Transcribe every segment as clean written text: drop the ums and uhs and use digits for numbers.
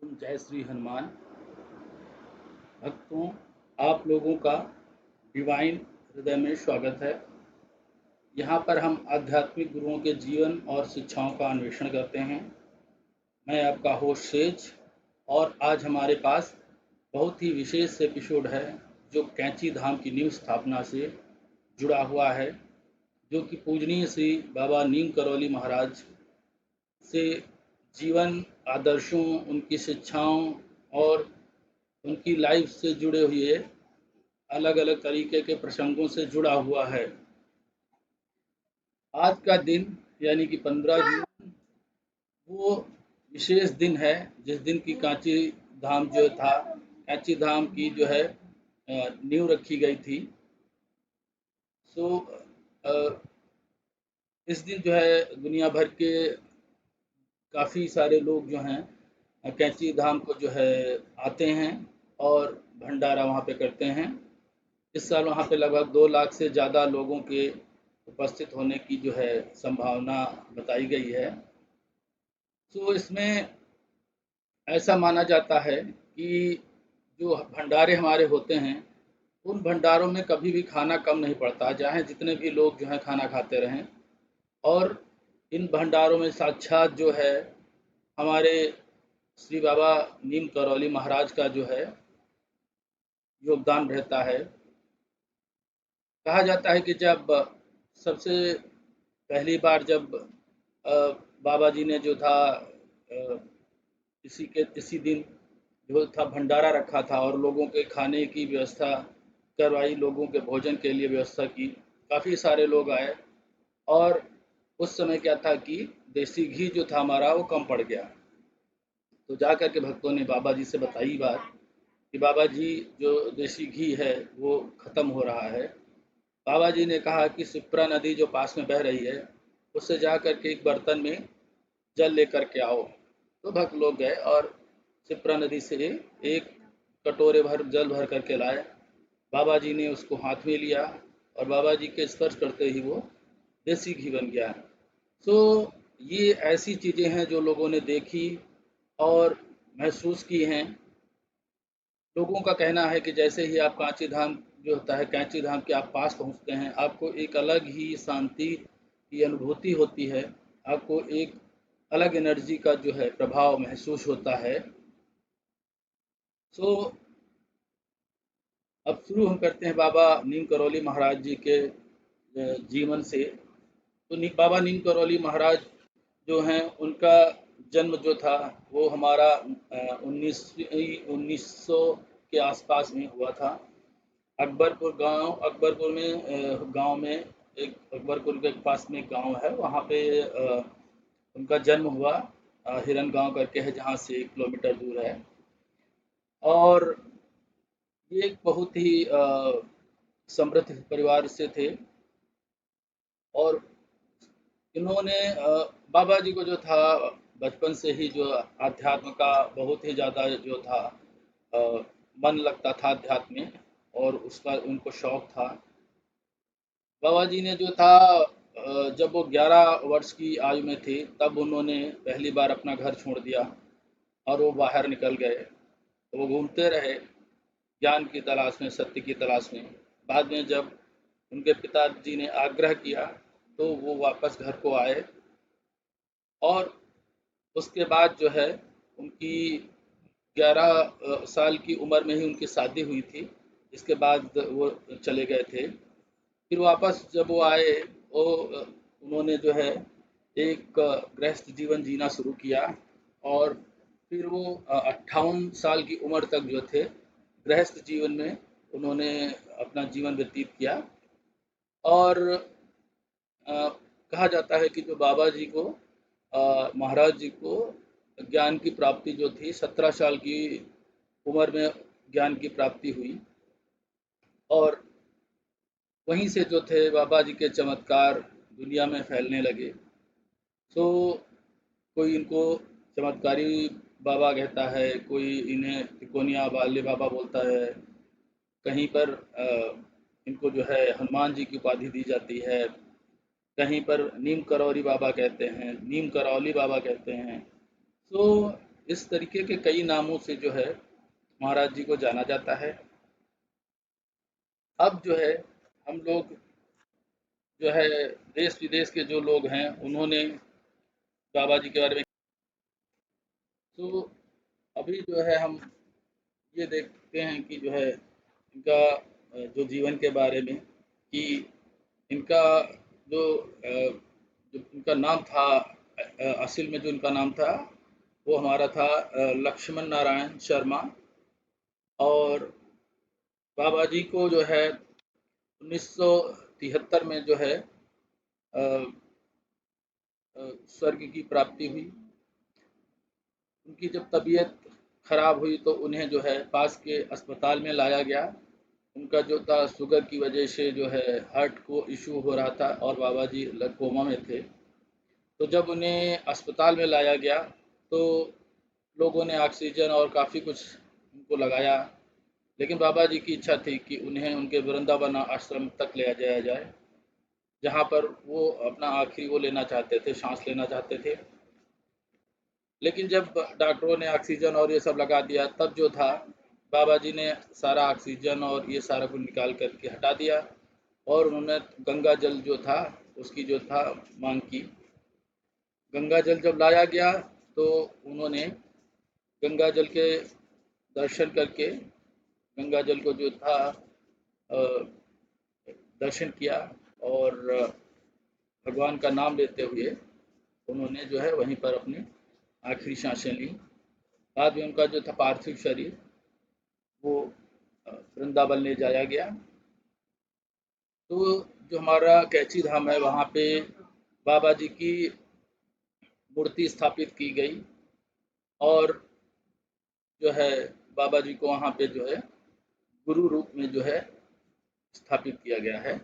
जय श्री हनुमान भक्तों, आप लोगों का डिवाइन हृदय में स्वागत है। यहाँ पर हम आध्यात्मिक गुरुओं के जीवन और शिक्षाओं का अन्वेषण करते हैं। मैं आपका होस्ट सेज और आज हमारे पास बहुत ही विशेष एपिसोड है जो कैंची धाम की नींव स्थापना से जुड़ा हुआ है, जो कि पूजनीय श्री बाबा नीम करौली महाराज से जीवन आदर्शों, उनकी शिक्षाओं और उनकी लाइफ से जुड़े हुए अलग अलग तरीके के प्रसंगों से जुड़ा हुआ है। आज का दिन यानी कि 15 जून वो विशेष दिन है जिस दिन की कांची धाम जो था, कांची धाम की जो है नींव रखी गई थी। सो इस दिन जो है दुनिया भर के काफ़ी सारे लोग जो हैं कैंची धाम को जो है आते हैं और भंडारा वहाँ पे करते हैं। इस साल वहाँ पे लगभग 2 लाख से ज़्यादा लोगों के उपस्थित होने की जो है संभावना बताई गई है। तो इसमें ऐसा माना जाता है कि जो भंडारे हमारे होते हैं, उन भंडारों में कभी भी खाना कम नहीं पड़ता, चाहे जितने भी लोग जो हैं खाना खाते रहें। और इन भंडारों में साक्षात जो है हमारे श्री बाबा नीम करौली महाराज का जो है योगदान रहता है। कहा जाता है कि जब सबसे पहली बार जब बाबा जी ने जो था इसी दिन जो था भंडारा रखा था और लोगों के खाने की व्यवस्था करवाई, लोगों के भोजन के लिए व्यवस्था की। काफ़ी सारे लोग आए और उस समय क्या था कि देसी घी जो था हमारा वो कम पड़ गया। तो जा कर के भक्तों ने बाबा जी से बताई बात कि बाबा जी जो देसी घी है वो ख़त्म हो रहा है। बाबा जी ने कहा कि शिप्रा नदी जो पास में बह रही है उससे जा कर के एक बर्तन में जल लेकर के आओ। तो भक्त लोग गए और शिप्रा नदी से एक कटोरे भर जल भर करके लाए। बाबा जी ने उसको हाथ में लिया और बाबा जी के स्पर्श करते ही वो देसी घी बन गया। तो ये ऐसी चीज़ें हैं जो लोगों ने देखी और महसूस की हैं। लोगों का कहना है कि जैसे ही आप कांची धाम जो होता है, कैंची धाम के आप पास पहुंचते हैं, आपको एक अलग ही शांति की अनुभूति होती है। आपको एक अलग एनर्जी का जो है प्रभाव महसूस होता है। सो अब शुरू हम करते हैं बाबा नीम करौली महाराज जी के जीवन से। तो बाबा नीम करौली महाराज जो हैं उनका जन्म जो था वो हमारा 1900 के आसपास में हुआ था। अकबरपुर में गांव में एक अकबरपुर के पास में एक गांव है, वहाँ पे उनका जन्म हुआ। हिरन गांव करके है जहाँ से 1 किलोमीटर दूर है। और ये एक बहुत ही समृद्ध परिवार से थे और इन्होंने बाबा जी को जो था बचपन से ही जो आध्यात्म का बहुत ही ज़्यादा जो था अ, मन लगता था अध्यात्म में और उसका उनको शौक था। बाबा जी ने जो था जब वो 11 वर्ष की आयु में थे तब उन्होंने पहली बार अपना घर छोड़ दिया और वो बाहर निकल गए। तो वो घूमते रहे ज्ञान की तलाश में, सत्य की तलाश में। बाद में जब उनके पिताजी ने आग्रह किया तो वो वापस घर को आए और उसके बाद जो है उनकी 11 साल की उम्र में ही उनकी शादी हुई थी। इसके बाद वो चले गए थे। फिर वापस जब वो आए वो उन्होंने जो है एक गृहस्थ जीवन जीना शुरू किया और फिर वो 58 साल की उम्र तक जो थे गृहस्थ जीवन में उन्होंने अपना जीवन व्यतीत किया। और कहा जाता है कि जो बाबा जी को महाराज जी को ज्ञान की प्राप्ति जो थी 17 साल की उम्र में ज्ञान की प्राप्ति हुई और वहीं से जो थे बाबा जी के चमत्कार दुनिया में फैलने लगे। सो कोई इनको चमत्कारी बाबा कहता है, कोई इन्हें तिकोनिया वाले बाबा बोलता है, कहीं पर इनको जो है हनुमान जी की उपाधि दी जाती है, कहीं पर नीम करौली बाबा कहते हैं, नीम करौली बाबा कहते हैं। तो इस तरीके के कई नामों से जो है महाराज जी को जाना जाता है। अब जो है हम लोग जो है देश विदेश के जो लोग हैं उन्होंने बाबा जी के बारे में, तो अभी जो है हम ये देखते हैं कि जो है इनका जो जीवन के बारे में कि इनका जो जो इनका नाम था, असल में जो इनका नाम था वो हमारा था लक्ष्मण नारायण शर्मा। और बाबा जी को जो है 1973 में जो है अ, स्वर्ग की प्राप्ति हुई। उनकी जब तबीयत खराब हुई तो उन्हें जो है पास के अस्पताल में लाया गया। उनका जो था शुगर की वजह से जो है हार्ट को इशू हो रहा था और बाबा जी कोमा में थे। तो जब उन्हें अस्पताल में लाया गया तो लोगों ने ऑक्सीजन और काफ़ी कुछ उनको लगाया, लेकिन बाबा जी की इच्छा थी कि उन्हें उनके वृंदावन आश्रम तक ले जाया जाए, जहाँ पर वो अपना आखिरी वो लेना चाहते थे, सांस लेना चाहते थे। लेकिन जब डॉक्टरों ने ऑक्सीजन और ये सब लगा दिया तब जो था बाबा जी ने सारा ऑक्सीजन और ये सारा कुछ निकाल करके हटा दिया और उन्होंने गंगा जल जो था उसकी जो था मांग की। गंगा जल जब लाया गया तो उन्होंने गंगा जल के दर्शन करके गंगा जल को जो था दर्शन किया और भगवान का नाम लेते हुए उन्होंने जो है वहीं पर अपनी आखिरी सांसें ली। बाद में उनका जो था पार्थिव शरीर वो वृंदावन ले जाया गया। तो जो हमारा कैंची धाम है वहाँ पे बाबा जी की मूर्ति स्थापित की गई और जो है बाबा जी को वहाँ पे जो है गुरु रूप में जो है स्थापित किया गया है।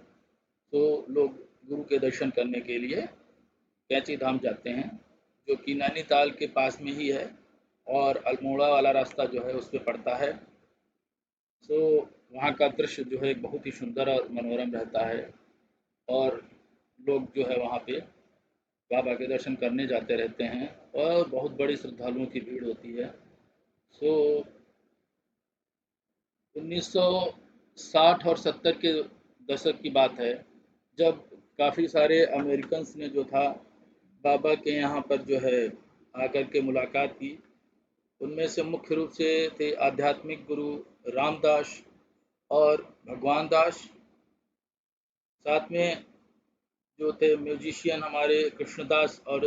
तो लोग गुरु के दर्शन करने के लिए कैंची धाम जाते हैं, जो कि नैनीताल के पास में ही है और अल्मोड़ा वाला रास्ता जो है उस पे पड़ता है। तो वहाँ का दृश्य जो है बहुत ही सुंदर और मनोरम रहता है और लोग जो है वहाँ पे बाबा के दर्शन करने जाते रहते हैं और बहुत बड़ी श्रद्धालुओं की भीड़ होती है। सो 1960 और 70 के दशक की बात है, जब काफ़ी सारे अमेरिकन्स ने जो था बाबा के यहाँ पर जो है आकर के मुलाकात की। उनमें से मुख्य रूप से थे आध्यात्मिक गुरु रामदास और भगवान दास, साथ में जो थे म्यूजिशियन हमारे कृष्णदास और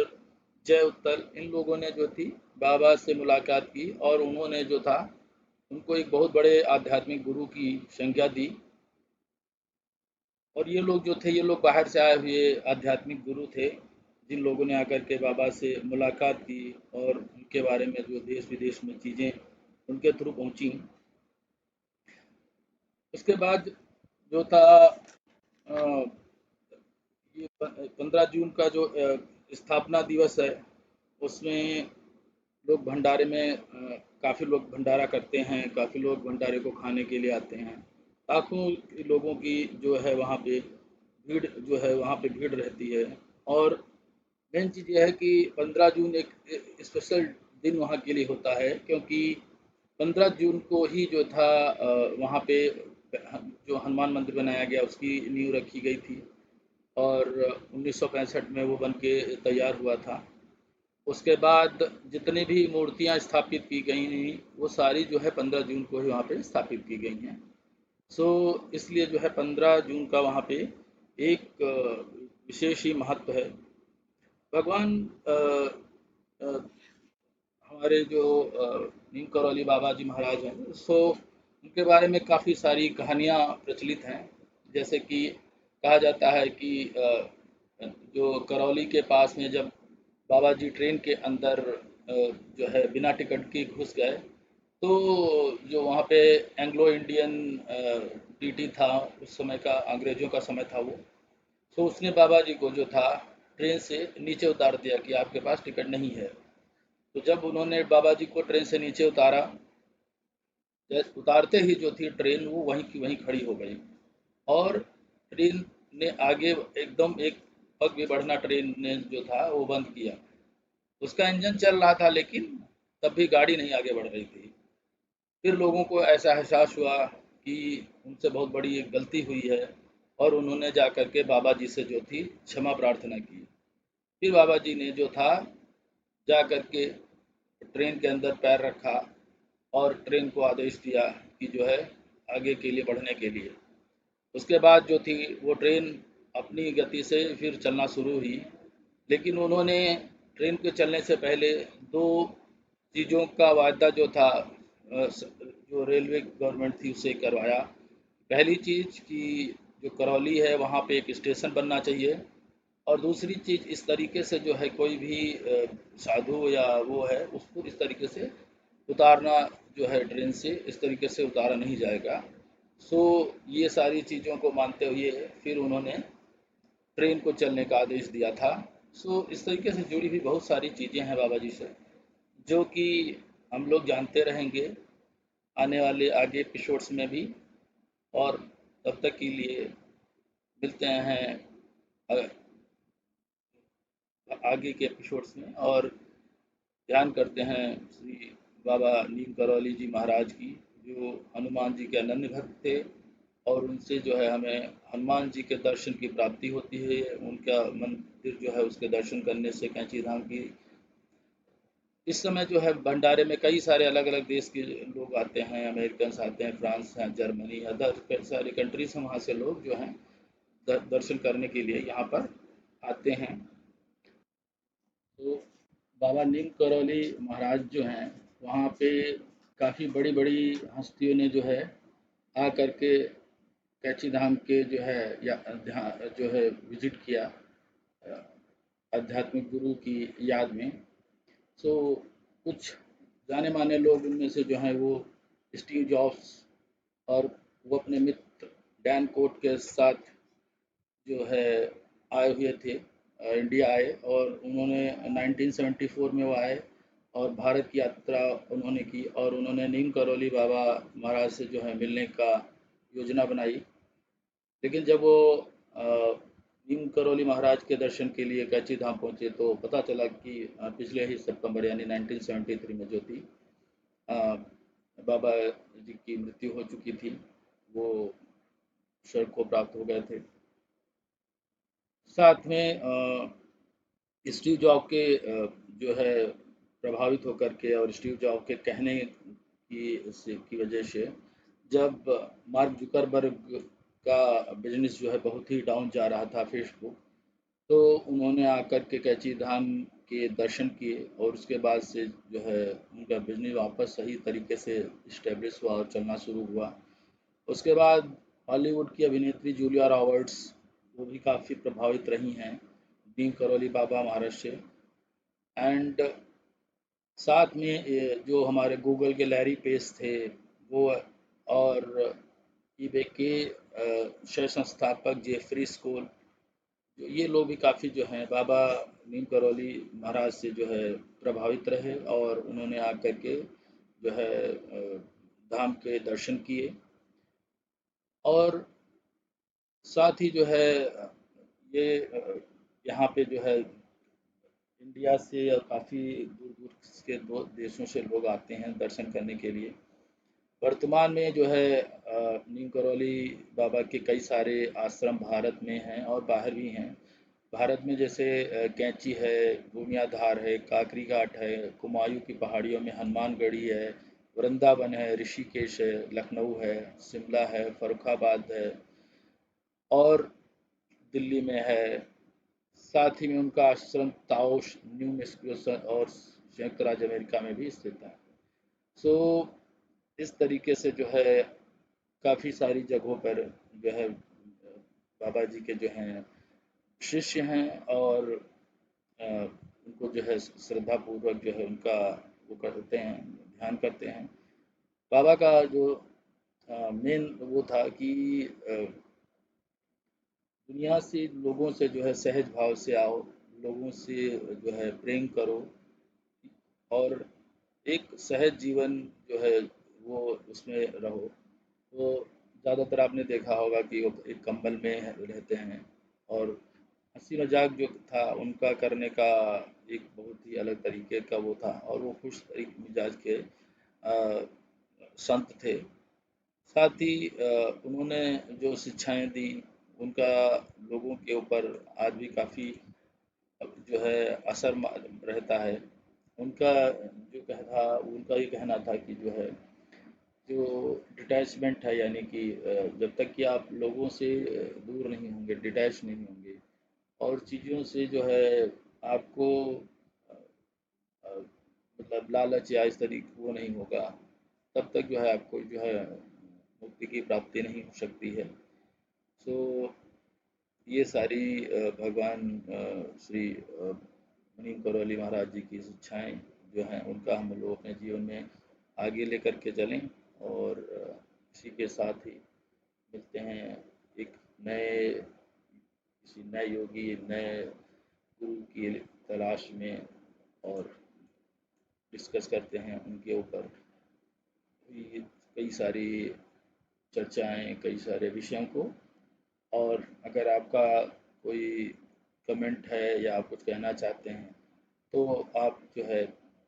जय उत्तल। इन लोगों ने जो थी बाबा से मुलाकात की और उन्होंने जो था उनको एक बहुत बड़े आध्यात्मिक गुरु की संज्ञा दी। और ये लोग जो थे ये लोग बाहर से आए हुए आध्यात्मिक गुरु थे, जिन लोगों ने आकर के बाबा से मुलाकात की और उनके बारे में जो देश विदेश में चीज़ें उनके थ्रू पहुंची। उसके बाद जो था ये 15 जून का जो स्थापना दिवस है उसमें लोग भंडारे में काफ़ी लोग भंडारा करते हैं, काफ़ी लोग भंडारे को खाने के लिए आते हैं। लाखों लोगों की जो है वहाँ पे भीड़ जो है वहाँ पे भीड़ रहती है। और मेन चीज़ ये है कि 15 जून एक स्पेशल दिन वहाँ के लिए होता है, क्योंकि 15 जून को ही जो था वहाँ पे जो हनुमान मंदिर बनाया गया उसकी नींव रखी गई थी और 1965 में वो बन के तैयार हुआ था। उसके बाद जितनी भी मूर्तियाँ स्थापित की गई हैं वो सारी जो है 15 जून को ही वहाँ पे स्थापित की गई हैं। सो इसलिए जो है 15 जून का वहाँ पे एक विशेष ही महत्व है। भगवान अ, हमारे जो नीम करौली बाबा जी महाराज हैं, सो उनके बारे में काफ़ी सारी कहानियाँ प्रचलित हैं। जैसे कि कहा जाता है कि जो करौली के पास में जब बाबा जी ट्रेन के अंदर जो है बिना टिकट के घुस गए, तो जो वहाँ पे एंग्लो इंडियन टीटी था, उस समय का अंग्रेज़ों का समय था वो, तो उसने बाबा जी को जो था ट्रेन से नीचे उतार दिया कि आपके पास टिकट नहीं है। तो जब उन्होंने बाबा जी को ट्रेन से नीचे उतारा, उतारते ही जो थी ट्रेन वो वहीं की वहीं खड़ी हो गई और ट्रेन ने आगे एकदम एक पग भी बढ़ना ट्रेन ने जो था वो बंद किया। उसका इंजन चल रहा था लेकिन तब भी गाड़ी नहीं आगे बढ़ रही थी। फिर लोगों को ऐसा एहसास हुआ कि उनसे बहुत बड़ी एक गलती हुई है और उन्होंने जा कर के बाबा जी से जो थी क्षमा प्रार्थना की। फिर बाबा जी ने जो था जा कर के ट्रेन के अंदर पैर रखा और ट्रेन को आदेश दिया कि जो है आगे के लिए बढ़ने के लिए। उसके बाद जो थी वो ट्रेन अपनी गति से फिर चलना शुरू हुई, लेकिन उन्होंने ट्रेन के चलने से पहले 2 चीज़ों का वायदा जो था जो रेलवे गवर्नमेंट थी उससे करवाया। पहली चीज़ कि जो करौली है वहाँ पे एक स्टेशन बनना चाहिए, और दूसरी चीज़ इस तरीके से जो है कोई भी साधु या वो है उसको इस तरीके से उतारना जो है ट्रेन से इस तरीके से उतारा नहीं जाएगा। सो ये सारी चीज़ों को मानते हुए फिर उन्होंने ट्रेन को चलने का आदेश दिया था। सो इस तरीके से जुड़ी हुई बहुत सारी चीज़ें हैं बाबा जी से, जो कि हम लोग जानते रहेंगे आने वाले आगे एपिसोड्स में भी। और तब तक के लिए मिलते हैं अ, आगे के एपिसोड्स में, और ध्यान करते हैं श्री बाबा नीम करौली जी महाराज की, जो हनुमान जी के अनन्य भक्त थे। और उनसे जो है हमें हनुमान जी के दर्शन की प्राप्ति होती है। उनका मंदिर जो है उसके दर्शन करने से कैंची धाम की इस समय जो है भंडारे में कई सारे अलग-अलग देश के लोग आते हैं, अमेरिकन्स आते हैं, फ्रांस हैं, जर्मनी, अदर कई सारे कंट्रीज़ हैं, वहाँ से लोग जो हैं दर्शन करने के लिए यहाँ पर आते हैं। तो बाबा नीम करौली महाराज जो हैं वहाँ पे काफ़ी बड़ी-बड़ी हस्तियों ने जो है आ कर के कैंची धाम के जो है या जो है विजिट किया अ, आध्यात्मिक गुरु की याद में। सो कुछ जाने माने लोग उनमें से जो हैं वो स्टीव जॉब्स, और वो अपने मित्र डैन कोट के साथ जो है आए हुए थे, इंडिया आए, और उन्होंने 1974 में वो आए और भारत की यात्रा उन्होंने की, और उन्होंने नीम करौली बाबा महाराज से जो है मिलने का योजना बनाई। लेकिन जब वो अ, नीम करौली महाराज के दर्शन के लिए कैंची धाम पहुँचे तो पता चला कि पिछले ही सितंबर यानी 1973 में जो थी अ, बाबा जी की मृत्यु हो चुकी थी। वो स्वर्ग को प्राप्त हो गए थे। साथ में स्टीव जॉब के जो है प्रभावित होकर के और स्टीव जॉब के कहने की वजह से जब मार्क जुकरबर्ग का बिजनेस जो है बहुत ही डाउन जा रहा था फेसबुक, तो उन्होंने आकर के कैंची धाम के दर्शन किए और उसके बाद से जो है उनका बिजनेस वापस सही तरीके से इस्टेब्लिश हुआ और चलना शुरू हुआ। उसके बाद हॉलीवुड की अभिनेत्री जूलिया रॉबर्ट्स वो भी काफ़ी प्रभावित रही हैं नीम करौली बाबा महाराज से। एंड साथ में ये जो हमारे गूगल के लैरी पेज थे वो, और ईबे के सह संस्थापक जेफरी स्कूल, जो ये लोग भी काफ़ी जो हैं बाबा नीम करौली महाराज से जो है प्रभावित रहे, और उन्होंने आकर के जो है धाम के दर्शन किए। और साथ ही जो है ये यहाँ पे जो है इंडिया से और काफ़ी दूर-दूर के दो देशों से लोग आते हैं दर्शन करने के लिए। वर्तमान में जो है नीम करौली बाबा के कई सारे आश्रम भारत में हैं और बाहर भी हैं। भारत में जैसे कैंची है, भूमियाधार है, काकरी घाट है, कुमायूं की पहाड़ियों में हनुमानगढ़ी है, वृंदावन है, ऋषिकेश है, लखनऊ है, शिमला है, फर्रुखाबाद है, और दिल्ली में है। साथ ही में उनका आश्रम ताओश, न्यू मेक्सिको और संयुक्त राज्य अमेरिका में भी स्थित है। सो इस तरीके से जो है काफ़ी सारी जगहों पर जो है बाबा जी के जो हैं शिष्य हैं, और उनको जो है श्रद्धा पूर्वक जो है उनका वो करते हैं, ध्यान करते हैं। बाबा का जो मेन वो था कि दुनिया से लोगों से जो है सहज भाव से आओ, लोगों से जो है प्रेम करो, और एक सहज जीवन जो है वो उसमें रहो। तो ज़्यादातर आपने देखा होगा कि वो एक कंबल में रहते हैं, और हँसी मजाक जो था उनका करने का एक बहुत ही अलग तरीके का वो था, और वो खुश मिजाज के संत थे। साथ ही उन्होंने जो शिक्षाएं दी उनका लोगों के ऊपर आज भी काफ़ी जो है असर रहता है। उनका जो कहना उनका ये कहना था कि जो है जो डिटैचमेंट है, यानी कि जब तक कि आप लोगों से दूर नहीं होंगे, डिटैच नहीं होंगे और चीज़ों से जो है आपको अ, अ, मतलब लालच या इस तरीके वो नहीं होगा, तब तक जो है आपको जो है मुक्ति की प्राप्ति नहीं हो सकती है। सो ये सारी भगवान श्री मुनीम करौली महाराज जी की शिक्षाएं जो हैं उनका हम लोग अपने जीवन में आगे लेकर के चलें, और इसी के साथ ही मिलते हैं एक नए किसी नए योगी, नए गुरु की तलाश में, और डिस्कस करते हैं उनके ऊपर हुई कई सारी चर्चाएं, कई सारे विषयों को। और अगर आपका कोई कमेंट है या आप कुछ कहना चाहते हैं तो आप जो है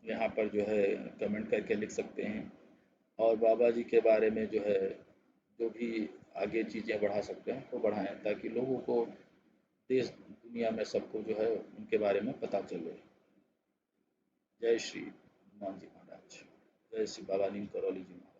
यहाँ पर जो है कमेंट करके लिख सकते हैं, और बाबा जी के बारे में जो है जो भी आगे चीज़ें बढ़ा सकते हैं वो बढ़ाएं, ताकि लोगों को देश दुनिया में सबको जो है उनके बारे में पता चले। जय श्री हनुमान जी महाराज, जय श्री बाबा नीम करौली जी महाराज।